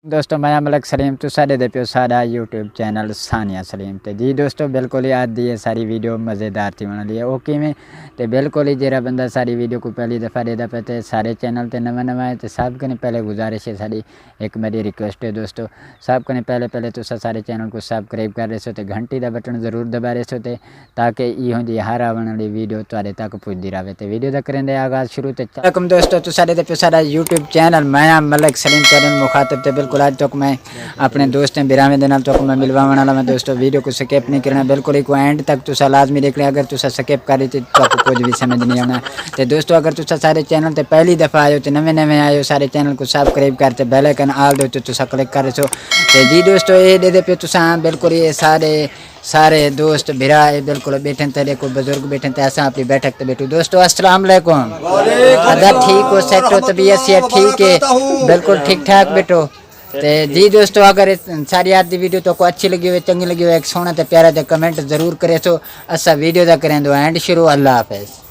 दोस्तों मैं मलक सलीम तो साढ़े दे पियो सारा यूट्यूब चैनल सानिया सलीम ते जी दोस्तों बिल्कुल ही आज दी ये सारी वीडियो मज़ेदार थी बना ली है ओके में ते बिल्कुल ही जरा बंदा सारी वीडियो को पहली दफ़ा देता पे ते सारे चैनल ते नवा नवा है तो सब कने पहले गुजारिश है सारी एक मेरी रिक्वेस्ट है दोस्तों सब कने पहले तो सारे चैनल को सब्सक्राइब कर रहे सो तो घंटी का बटन जरूर दबा रहे सो ते ताकि इहो जी हर आने वाली वीडियो तुहाडे तक पुजदी रहे तो वीडियो तक करेंगे आगाज़ शुरू ते वालेकुम दोस्तों तो सारे दे पियो सारा यूट्यूब चैनल मैं मलक सलीम चैनल मुखातब ते बिल्कुल आज तक मैं अपने दोस्तों बिरावे दे नाल तक मैं मिलवाने वाला मैं दोस्तों वीडियो को स्किप नहीं करना बिल्कुल ही एंड तक तुसा लाजमी देख लिया अगर तुसा स्किप कर रही तो कुछ भी समझ नहीं आना तो दोस्तों अगर तुसा सारे चैनल ते पहली दफ़ा आयो तो नवे आयो सारे चैनल को सब्सक्राइब करते बेल आइकन आल दो तो तुसा क्लिक कर सो तो जी दोस्तों ये दे पे तुसा बिल्कुल ये सारे दोस्त बिरा बिल्कुल बैठे तेरे को बुजुर्ग बैठे थे ऐसा अपनी बैठक पे बैठो दोस्तों अस्सलाम वालेकुम अदा ठीक हो सेट हो तबीयत से ठीक है बिल्कुल ठीक ठाक बैठो ते जी दोस्तों अगर सारी आज की वीडियो तो को अच्छी लगी हो चंगी लगी हो एक सोना ते प्यारा ते कमेंट जरूर करे सो असा वीडियो दा करें दो एंड शुरू अल्लाह हाफिज़।